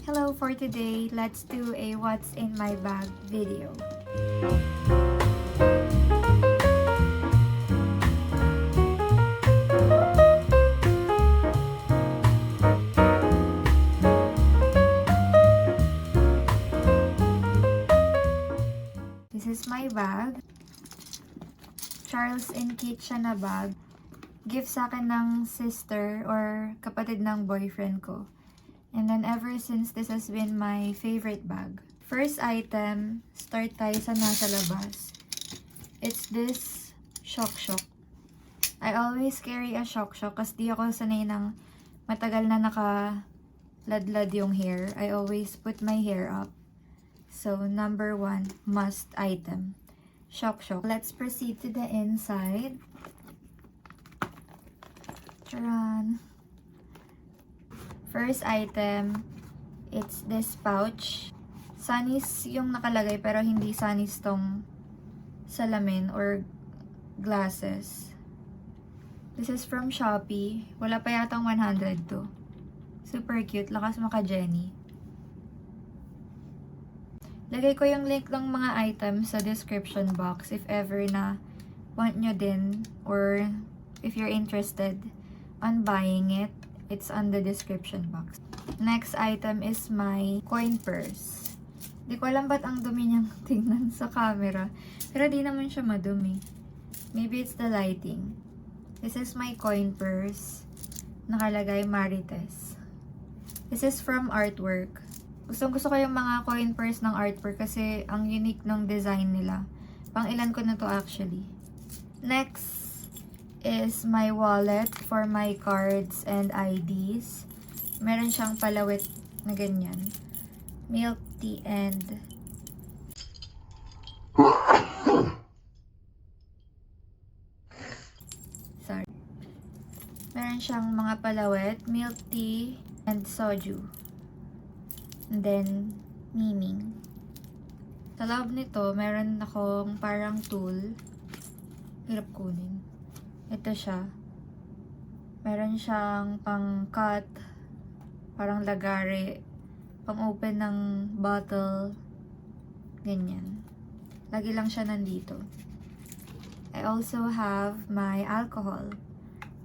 Hello for today. Let's do a what's in my bag video. This is my bag. Charles & Kate siya na bag. Gift sa akin ng sister or kapatid ng boyfriend ko. And then ever since, this has been my favorite bag. First item, start tayo sa nasa labas. It's this Shock Shock. I always carry a Shock Shock kasi di ako sanay ng matagal na nakaladlad yung hair. I always put my hair up. So, number 1, must item. Shock Shock. Let's proceed to the inside. Charan! First item, it's this pouch. Sunnies yung nakalagay pero hindi sunnies tong salamin or glasses. This is from Shopee. Wala pa yatang 100 to. Super cute. Lakas maka Jenny. Lagay ko yung link ng mga items sa description box if ever na want nyo din or if you're interested on buying it. It's on the description box. Next item is my coin purse. Di ko alam ba't ang dumi niyang tingnan sa camera. Pero di naman siya madumi. Maybe it's the lighting. This is my coin purse. Nakalagay Marites. This is from Artwork. Gusto ko yung mga coin purse ng Artwork kasi ang unique ng design nila. Pang ilan ko na to actually. Next is my wallet for my cards and IDs. Meron siyang palawit na ganyan. Milk tea and sorry. Meron siyang mga palawit, milk tea and soju. And then miming. Sa loob nito, meron akong parang tool. Hirap kunin. Ito siya. Meron siyang pang-cut, parang lagare, pang-open ng bottle, ganyan. Lagi lang siya nandito. I also have my alcohol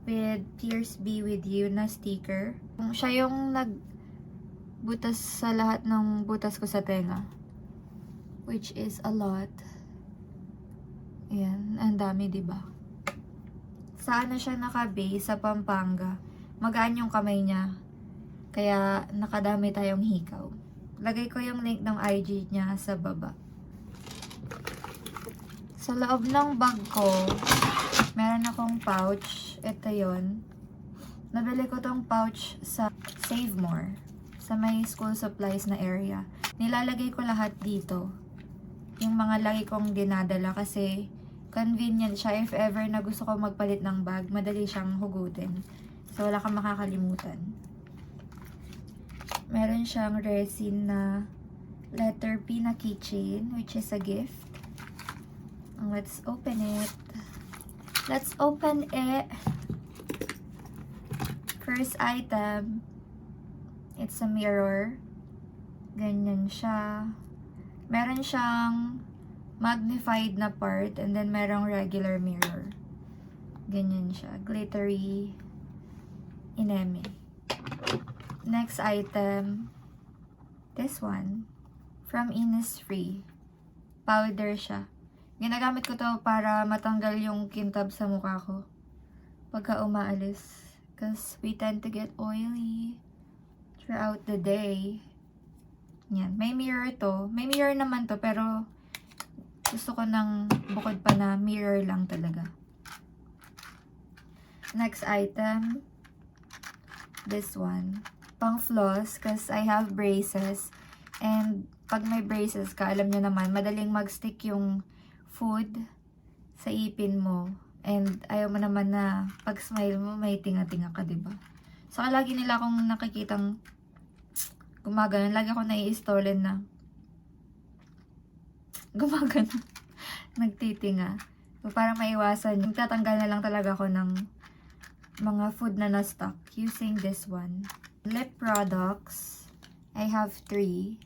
with Pierce Be With You na sticker. Siya yung nagbutas sa lahat ng butas ko sa tenga. Which is a lot. Ayan, ang dami, diba? Saan na siya naka-base sa Pampanga. Magaan yung kamay niya. Kaya nakadami tayong hikaw. Lagay ko yung link ng IG niya sa baba. Sa loob ng bag ko, meron akong pouch. Ito yon. Nabili ko tong pouch sa Save More. Sa may school supplies na area. Nilalagay ko lahat dito. Yung mga lagi kong dinadala kasi convenient siya if ever na gusto ko magpalit ng bag. Madali siyang hugutin. So, wala kang makakalimutan. Meron siyang resin na letter P na keychain, which is a gift. And let's open it. Let's open it. First item, it's a mirror. Ganyan siya. Meron siyang magnified na part and then merong regular mirror. Ganyan siya. Glittery ineme. Next item, this one from Innisfree. Powder siya. Ginagamit ko to para matanggal yung kintab sa mukha ko pagka umaalis. Because we tend to get oily throughout the day. Yan. May mirror to. May mirror naman to pero gusto ko ng bukod pa na mirror lang talaga. Next item, this one. Pang floss, because I have braces. And pag may braces ka, alam nyo naman, madaling mag-stick yung food sa ipin mo. And ayaw mo naman na pag smile mo, may tinga-tinga ka, diba? Saka lagi nila akong nakikitang gumagano. Lagi ako nai-stolen na gumagano. Nagtitinga. So, para maiwasan, tatanggal na lang talaga ako ng mga food na na-stock using this one. Lip products. I have 3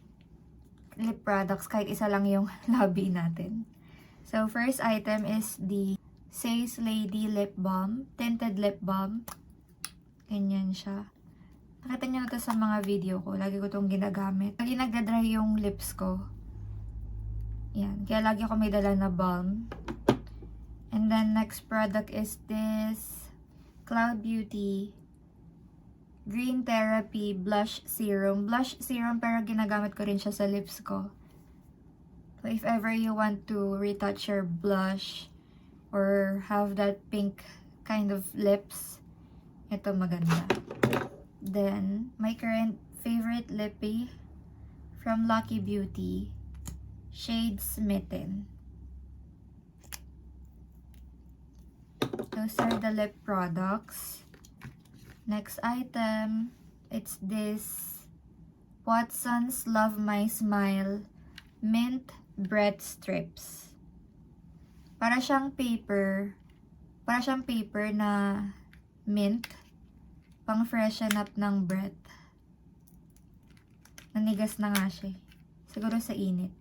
lip products, kahit isa lang yung labi natin. So, first item is the Says Lady Lip Balm, Tinted Lip Balm. Ganyan siya. Nakita niyo na to sa mga video ko. Lagi ko itong ginagamit. Lagi nagda-dry yung lips ko. Yan. Kaya lagi ako may dala na balm. And then, next product is this Cloud Beauty Green Therapy Blush Serum. Blush serum, pero ginagamit ko rin siya sa lips ko. So, if ever you want to retouch your blush or have that pink kind of lips, ito maganda. Then, my current favorite lippy from Lucky Beauty, shade Smitten. Those are the lip products. Next item, it's this Watson's Love My Smile Mint Breath Strips. Para siyang paper na mint, pang freshen up ng breath. Nanigas na nga siya. Siguro sa init.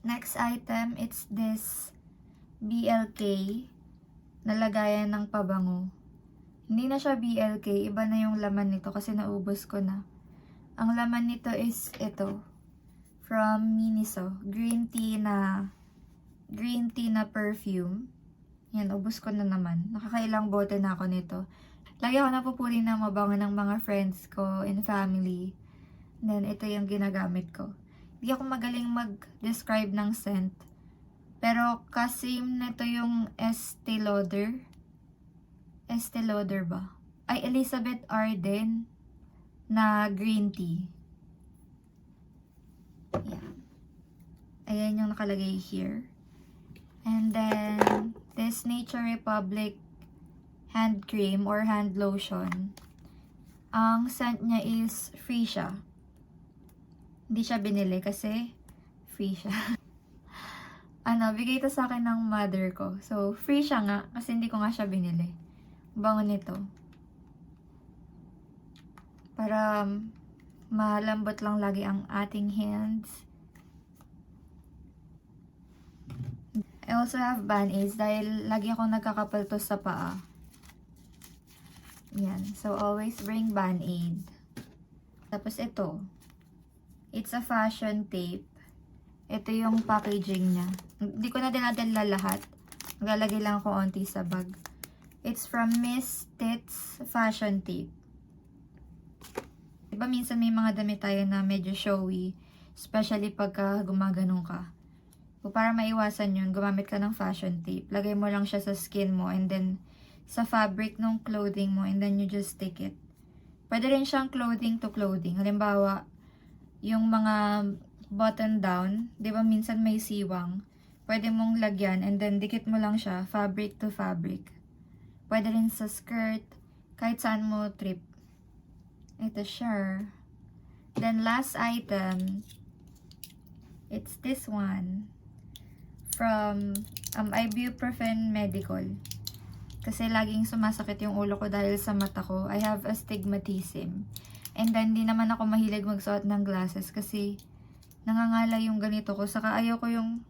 Next item, it's this BLK na lagayan ng pabango. Hindi na siya BLK, iba na yung laman nito kasi naubos ko na. Ang laman nito is ito, from Miniso, green tea na perfume. Yan, ubos ko na naman. Nakakailang bote na ako nito. Lagi ako napupuli ng mabango ng mga friends ko and family. Then, ito yung ginagamit ko. Hindi ako magaling mag-describe ng scent. Pero, kasim nito yung Estee Lauder ba? Ay, Elizabeth Arden na green tea. Yan. Ayan yung nakalagay here. And then, this Nature Republic hand cream or hand lotion. Ang scent niya is free siya. Hindi siya binili kasi free siya. Bigay ito sa akin ng mother ko. So, free siya nga kasi hindi ko nga siya binili. Bango nito. Para malambot lang lagi ang ating hands. I also have Band-Aids dahil lagi akong nagkakapaltos sa paa. Yan. So, always bring Band-Aid. Tapos ito. It's a fashion tape. Ito yung packaging niya. Hindi ko na dinadala lahat. Maglalagay lang ako onti sa bag. It's from Miss Tits Fashion Tape. Diba minsan may mga damit tayo na medyo showy. Especially pagka gumaganong ka. So, para maiwasan yun, gumamit ka ng fashion tape. Lagay mo lang siya sa skin mo and then sa fabric ng clothing mo and then you just stick it. Pwede rin siyang clothing to clothing. Halimbawa, yung mga button down, di ba minsan may siwang. Pwede mong lagyan and then dikit mo lang siya, fabric to fabric. Pwede rin sa skirt, kahit saan mo trip. Ito siya. Then last item, it's this one. From Ibuprofen Medical. Kasi laging sumasakit yung ulo ko dahil sa mata ko. I have astigmatism. And then, di naman ako mahilig magsuot ng glasses kasi nangangala yung ganito ko. Saka ayaw ko yung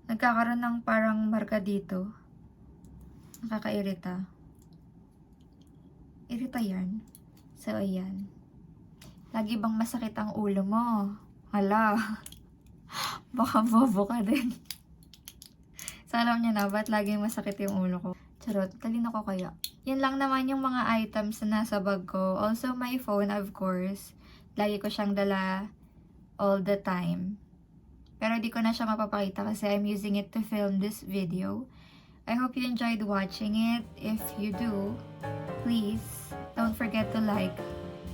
nagkakaroon ng parang marka dito. Nakakairita. Irita yan. So, ayan. Lagi bang masakit ang ulo mo? Hala. Baka bobo ka din. So, alam niyo na, ba't laging masakit yung ulo ko? Charot, talino ko kaya. Yan lang naman yung mga items na nasa bag ko. Also, my phone, of course. Lagi ko siyang dala all the time. Pero di ko na siya mapapakita kasi I'm using it to film this video. I hope you enjoyed watching it. If you do, please don't forget to like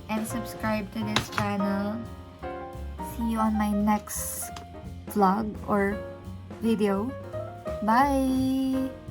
and subscribe to this channel. See you on my next vlog or video. Bye!